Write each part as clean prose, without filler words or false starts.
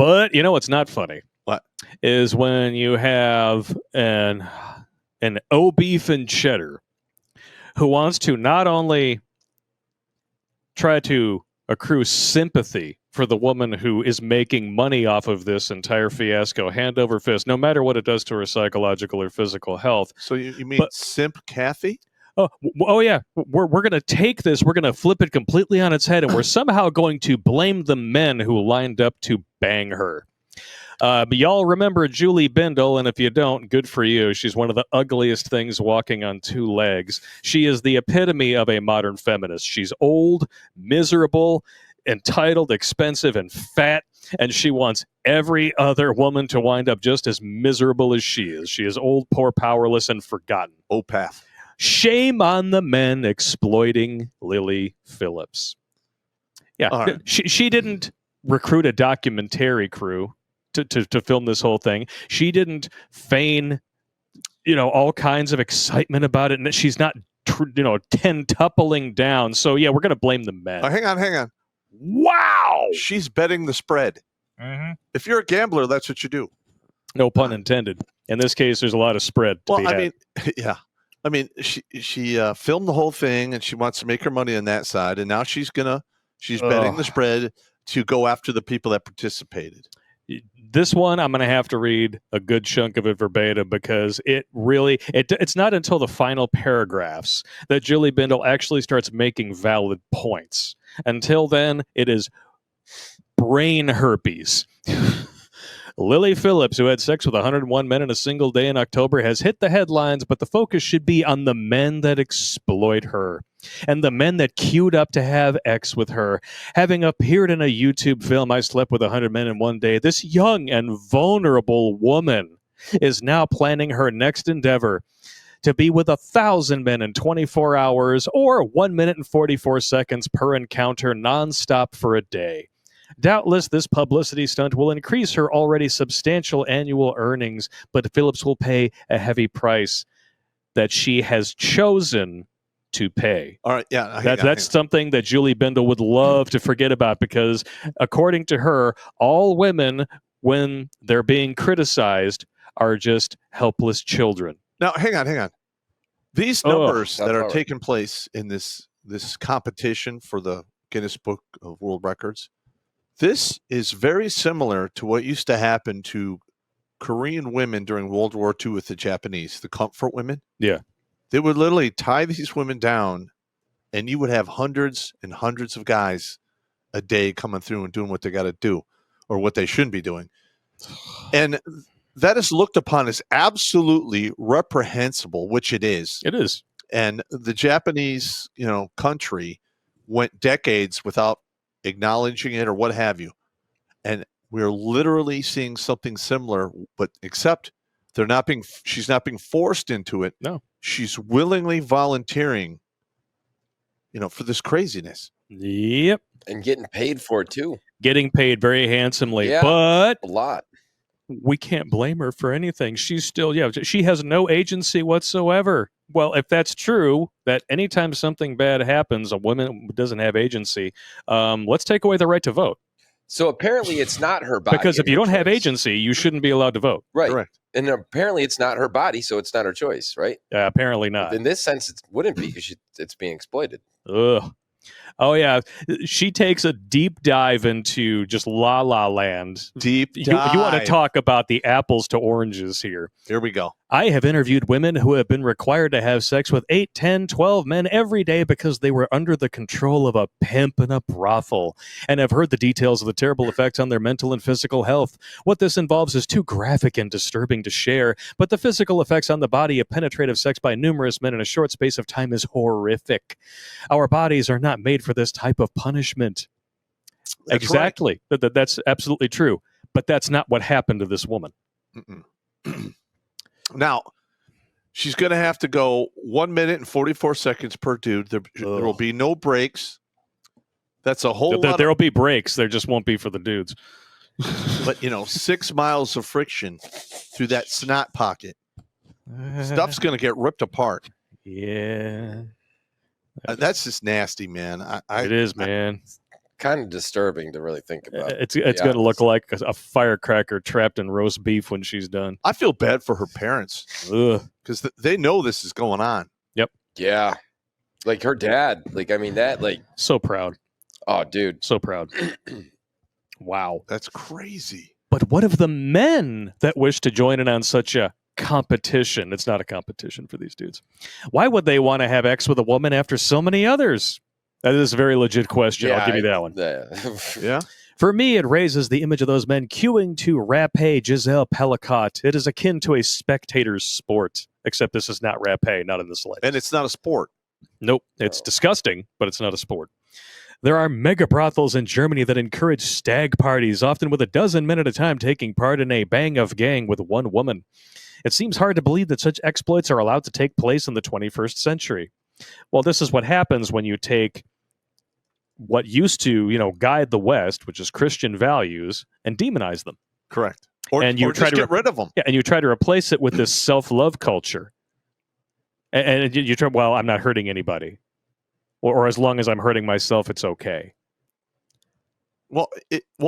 But you know what's not funny? What? Is when you have an O-beef and cheddar who wants to not only try to accrue sympathy for the woman who is making money off of this entire fiasco hand over fist, no matter what it does to her psychological or physical health. So you mean Simp Kathy? Oh yeah, we're going to take this, we're going to flip it completely on its head, and we're somehow going to blame the men who lined up to bang her. But y'all remember Julie Bindel, and if you don't, good for you. She's one of the ugliest things walking on two legs. She is the epitome of a modern feminist. She's old, miserable, entitled, expensive, and fat, and she wants every other woman to wind up just as miserable as she is. She is old, poor, powerless, and forgotten. Opath. Shame on the men exploiting Lily Phillips. Yeah, right. She didn't recruit a documentary crew to film this whole thing. She didn't feign, all kinds of excitement about it, and she's not, tentupling down. So yeah, we're going to blame the men. Oh, hang on. Wow, she's betting the spread. Mm-hmm. If you're a gambler, that's what you do. No pun intended. In this case, there's a lot of spread. She filmed the whole thing, and she wants to make her money on that side, and now she's betting the spread to go after the people that participated. This one, I'm going to have to read a good chunk of it verbatim because it's not until the final paragraphs that Julie Bindel actually starts making valid points. Until then, it is brain herpes. Lily Phillips, who had sex with 101 men in a single day in October, has hit the headlines, but the focus should be on the men that exploit her and the men that queued up to have X with her. Having appeared in a YouTube film, I Slept with 100 Men in One Day, this young and vulnerable woman is now planning her next endeavor to be with 1,000 men in 24 hours or 1 minute and 44 seconds per encounter nonstop for a day. Doubtless, this publicity stunt will increase her already substantial annual earnings, but Phillips will pay a heavy price that she has chosen to pay. All right, yeah. That's something that Julie Bindel would love to forget about because, according to her, all women, when they're being criticized, are just helpless children. Now, hang on. These numbers that are taking place in this competition for the Guinness Book of World Records, this is very similar to what used to happen to Korean women during World War II with the Japanese, the comfort women. Yeah. They would literally tie these women down, and you would have hundreds and hundreds of guys a day coming through and doing what they got to do or what they shouldn't be doing. And that is looked upon as absolutely reprehensible, which it is. It is. And the Japanese, country went decades without acknowledging it or what have you. And we're literally seeing something similar, but except she's not being forced into it. No. She's willingly volunteering, for this craziness. Yep. And getting paid for it too. Getting paid very handsomely. Yeah, but a lot. We can't blame her for anything. She's still, she has no agency whatsoever. Well, if that's true, that anytime something bad happens, a woman doesn't have agency, let's take away the right to vote. So apparently it's not her body. Because if you don't have agency, you shouldn't be allowed to vote. Right. Correct. And apparently it's not her body, so it's not her choice, right? Apparently not. In this sense, it wouldn't be because it's being exploited. Ugh. Oh, yeah. She takes a deep dive into just La La Land. Deep dive. You want to talk about the apples to oranges here. Here we go. I have interviewed women who have been required to have sex with 8, 10, 12 men every day because they were under the control of a pimp in a brothel and have heard the details of the terrible effects on their mental and physical health. What this involves is too graphic and disturbing to share, but the physical effects on the body of penetrative sex by numerous men in a short space of time is horrific. Our bodies are not made for this type of punishment. That's exactly. Right. That's absolutely true. But that's not what happened to this woman. Now, she's going to have to go 1 minute and 44 seconds per dude. There will be no breaks. That's a whole lot. There will be breaks. There just won't be for the dudes. But, 6 miles of friction through that snot pocket. Stuff's going to get ripped apart. Yeah. That's just nasty, man. It is, man. kind of disturbing to really think about. It's going to look like a firecracker trapped in roast beef when she's done. I feel bad for her parents because they know this is going on. Yep. Yeah. Like her dad. Like, I mean, that, like. So proud. Oh, dude. So proud. Wow. That's crazy. But what of the men that wish to join in on such a competition? It's not a competition for these dudes. Why would they want to have sex with a woman after so many others? That is a very legit question. I'll give you that one. Yeah. For me, it raises the image of those men queuing to rapé Giselle Pellicott. It is akin to a spectator's sport, except this is not rapé, not in the slightest. And it's not a sport. Nope. It's disgusting, but it's not a sport. There are mega brothels in Germany that encourage stag parties, often with a dozen men at a time taking part in a bang of gang with one woman. It seems hard to believe that such exploits are allowed to take place in the 21st century. Well, this is what happens when you take what used to, guide the West, which is Christian values, and demonize them. Correct. Or try to get rid of them. Yeah, and you try to replace it with this self-love culture. And you try, well, I'm not hurting anybody. Or as long as I'm hurting myself, it's okay. Well,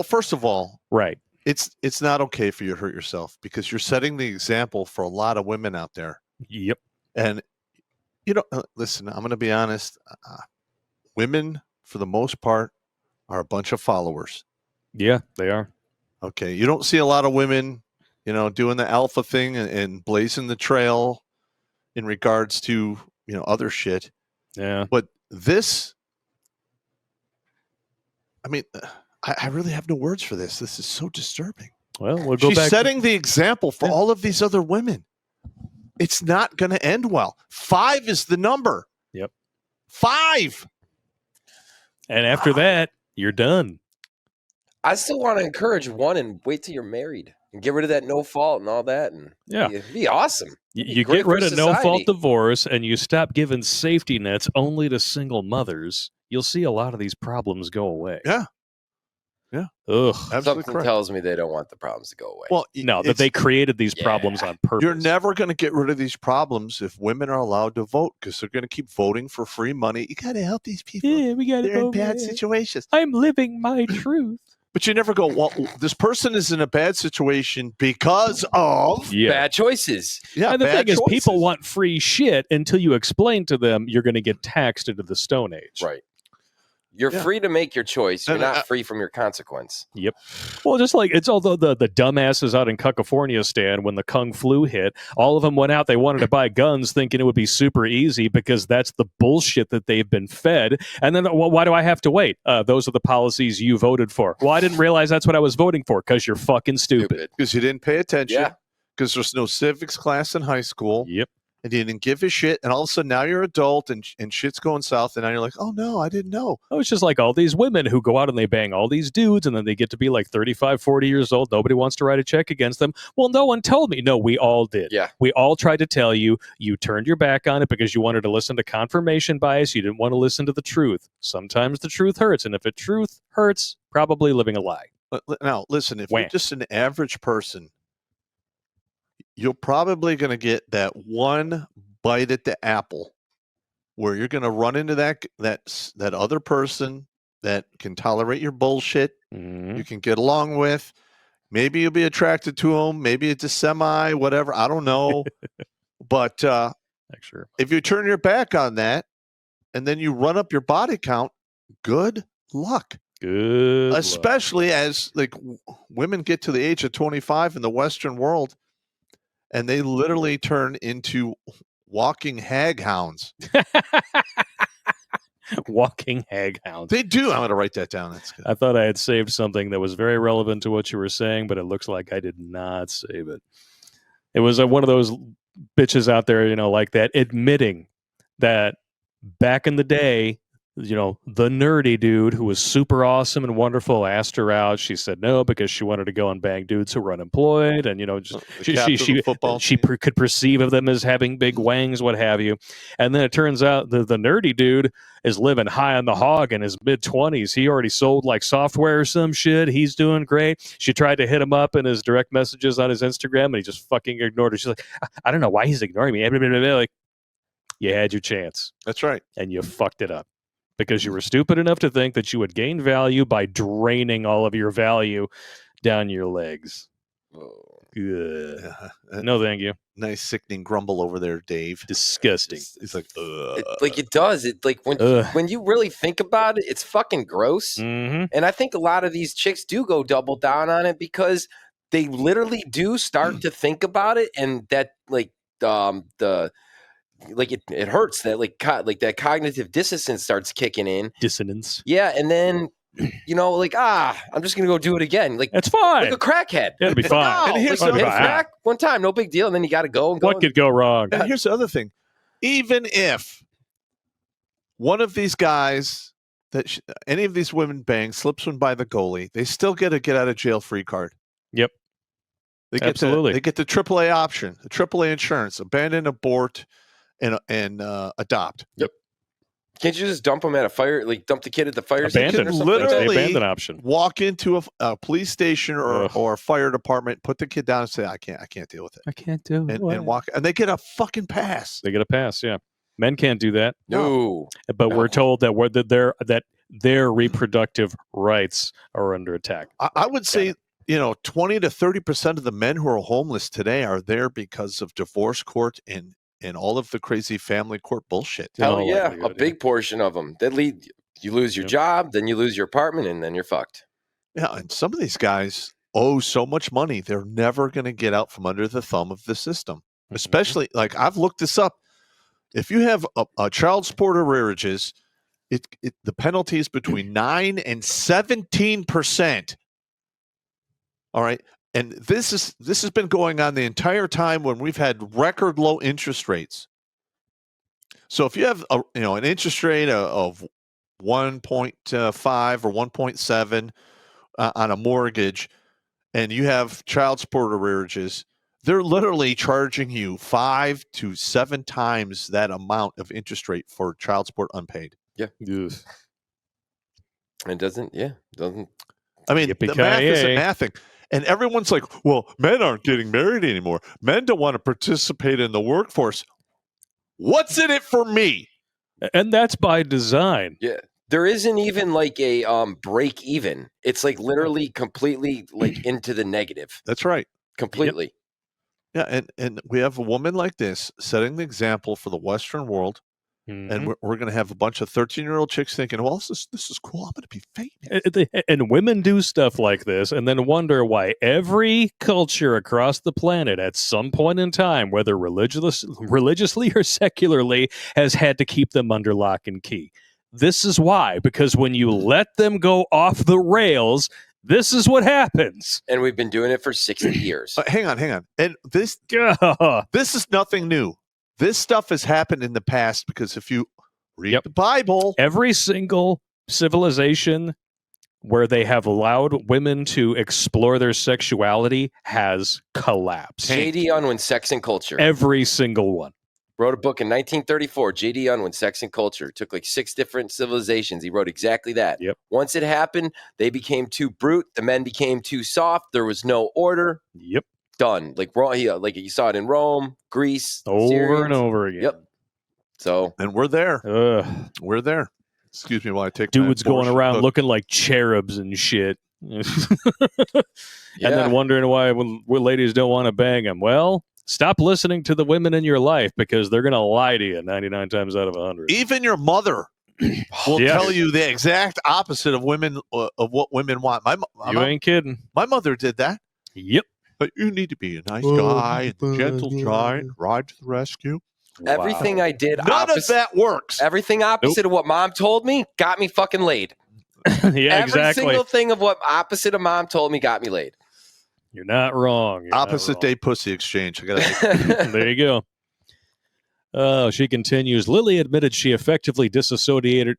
first of all, right. It's not okay for you to hurt yourself because you're setting the example for a lot of women out there. Yep. And, listen, I'm going to be honest. Women, for the most part, are a bunch of followers. Yeah, they are. Okay. You don't see a lot of women, doing the alpha thing and blazing the trail in regards to, other shit. Yeah. But this, I mean, I really have no words for this. This is so disturbing. Well, we'll go She's back. setting the example for all of these other women. It's not going to end well. 5 is the number. Yep. 5. And after that, you're done. I still want to encourage one and wait till you're married and get rid of that no fault and all that. And it'd be awesome. You get rid of no fault divorce and you stop giving safety nets only to single mothers. You'll see a lot of these problems go away. Yeah. Yeah. Ugh. Something tells me they don't want the problems to go away. Well, no, that they created these problems on purpose. You're never going to get rid of these problems if women are allowed to vote because they're going to keep voting for free money. You got to help these people. Yeah, we got to They're in bad situations. I'm living my truth. But you never go, well, this person is in a bad situation because of bad choices. Yeah, and the thing choices. is, people want free shit until you explain to them you're going to get taxed into the Stone Age. Right. You're free to make your choice. You're not free from your consequence. Yep. Well, just like it's all the dumbasses out in California, Stan, when the Kung Flu hit, all of them went out. They wanted to buy guns thinking it would be super easy because that's the bullshit that they've been fed. And then, well, why do I have to wait? Those are the policies you voted for. Well, I didn't realize that's what I was voting for because you're fucking stupid. Because you didn't pay attention. Yeah. Because there's no civics class in high school. Yep. And you didn't give a shit, and all of a sudden now you're an adult and shit's going south, and now you're like, oh no, I didn't know. Oh, it's just like all these women who go out and they bang all these dudes, and then they get to be like 35, 40 years old. Nobody wants to write a check against them. Well, no one told me. No, we all did. Yeah. We all tried to tell you. You turned your back on it because you wanted to listen to confirmation bias. You didn't want to listen to the truth. Sometimes the truth hurts, and if the truth hurts, probably living a lie. Now, listen, if you're just an average person, you're probably going to get that one bite at the apple where you're going to run into that other person that can tolerate your bullshit, you can get along with. Maybe you'll be attracted to them. Maybe it's a semi, whatever. I don't know. But sure. If you turn your back on that and then you run up your body count, good luck. Good Especially luck. As like women get to the age of 25 in the Western world and they literally turn into walking hag hounds. Walking hag hounds. They do. I'm going to write that down. That's good. I thought I had saved something that was very relevant to what you were saying, but it looks like I did not save it. It was one of those bitches out there, like that, admitting that back in the day, the nerdy dude who was super awesome and wonderful asked her out. She said no because she wanted to go and bang dudes who were unemployed, and she could perceive of them as having big wangs, what have you. And then it turns out the nerdy dude is living high on the hog in his mid-20s. He already sold like software or some shit. He's doing great. She tried to hit him up in his direct messages on his Instagram, and he just fucking ignored her. She's like, I don't know why he's ignoring me. Like, you had your chance. That's right. And you fucked it up. because you were stupid enough to think that you would gain value by draining all of your value down your legs. No, thank you. Nice sickening grumble over there, Dave. Disgusting. It's like, it does. It like when you really think about it, it's fucking gross. Mm-hmm. And I think a lot of these chicks do go double down on it because they literally do start to think about it, and that like it hurts that that cognitive dissonance starts kicking in. Dissonance. Yeah, and then I'm just gonna go do it again. Like it's fine. Like a crackhead. It'll be fine. And here's crack one time, no big deal. And then you got to go and go. What could go wrong? And here's the other thing: even if one of these guys any of these women bang slips one by the goalie, they still get a get out of jail free card. Yep. Absolutely. They get the AAA option, the AAA insurance: abandon, abort, and adopt. Yep. Can't you just dump them at a fire? Like dump the kid at the fire station or something? Literally, the abandon option. Walk into a police station or a fire department, put the kid down, and say, "I can't deal with it. I can't do it." And walk, and they get a fucking pass. They get a pass. Yeah, men can't do that. No, but we're told that their reproductive rights are under attack. I would say 20 to 30% of the men who are homeless today are there because of divorce court and all of the crazy family court bullshit. Hell yeah, a big portion of them. That you lose your job, then you lose your apartment, and then you're fucked. Yeah, and some of these guys owe so much money, they're never going to get out from under the thumb of the system. Mm-hmm. Especially, like, I've looked this up. If you have a child support arrearages, the penalty is between 9 and 17%. All right. And this has been going on the entire time when we've had record low interest rates. So if you have an interest rate of 1.5 or 1.7 on a mortgage, and you have child support arrearages, they're literally charging you 5 to 7 times that amount of interest rate for child support unpaid. Yeah. It doesn't. I mean, the math isn't mathing. And everyone's like, well, men aren't getting married anymore. Men don't want to participate in the workforce. What's in it for me? And that's by design. Yeah. There isn't even like a break even. It's like literally completely like into the negative. That's right. Completely. Yep. Yeah. And we have a woman like this setting the example for the Western world. Mm-hmm. And we're going to have a bunch of 13-year-old chicks thinking, well, this is cool. I'm going to be famous. And women do stuff like this and then wonder why every culture across the planet at some point in time, whether religiously or secularly, has had to keep them under lock and key. This is why, because when you let them go off the rails, this is what happens. And we've been doing it for 60 years. Hang on. And this is nothing new. This stuff has happened in the past because if you read the Bible, every single civilization where they have allowed women to explore their sexuality has collapsed. J.D. Unwin, Sex and Culture. Every single one. Wrote a book in 1934, J.D. Unwin, Sex and Culture. Took like 6 different civilizations. He wrote exactly that. Yep. Once it happened, they became too brute. The men became too soft. There was no order. Yep. Done. Like you saw it in Rome, Greece, over Syrians. And over again. Yep. So, and we're there. We're there. Excuse me while I take dudes going around looking like cherubs and shit, and then wondering why ladies don't want to bang them. Well, stop listening to the women in your life because they're going to lie to you 99 times out of 100. Even your mother will tell you the exact opposite of what women want. You ain't kidding. My mother did that. Yep. But you need to be a nice guy, and gentle giant, ride to the rescue. Everything I did, none of that works. Everything opposite of what mom told me got me fucking laid. Yeah, exactly. Every single thing of what opposite of mom told me got me laid. You're not wrong. Opposite day pussy exchange. I gotta there you go. Oh, she continues. Lily admitted she effectively disassociated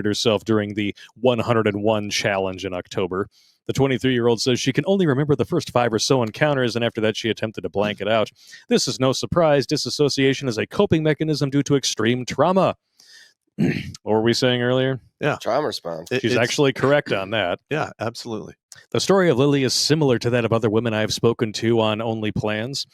herself during the 101 challenge in October. The 23-year-old says she can only remember the first 5 or so encounters, and after that she attempted to blank it out. This is no surprise. Disassociation is a coping mechanism due to extreme trauma. What were we saying earlier? Yeah. Trauma response. She's actually correct on that. Yeah, absolutely. The story of Lily is similar to that of other women I have spoken to on Only Plans.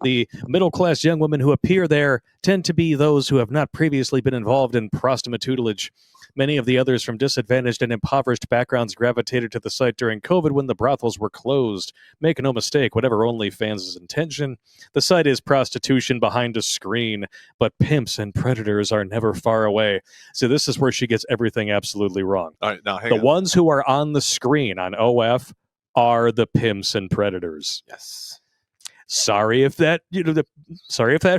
The middle-class young women who appear there tend to be those who have not previously been involved in prostitute tutelage. Many of the others from disadvantaged and impoverished backgrounds gravitated to the site during COVID when the brothels were closed. Make no mistake, whatever OnlyFans' intention, the site is prostitution behind a screen, but pimps and predators are never far away. So this is where she gets everything absolutely wrong. All right, now hang the on. ones who are on the screen on OF are the pimps and predators. Yes. Sorry if that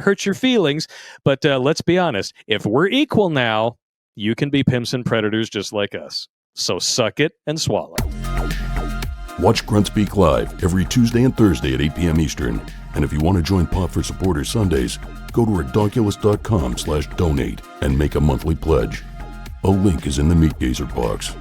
hurts your feelings, but let's be honest. If we're equal now, you can be pimps and predators just like us. So suck it and swallow. Watch Grunt Speak live every Tuesday and Thursday at 8 p.m. Eastern. And if you want to join Podford supporters Sundays, go to redonkulous.com/donate and make a monthly pledge. A link is in the Meat Gazer box.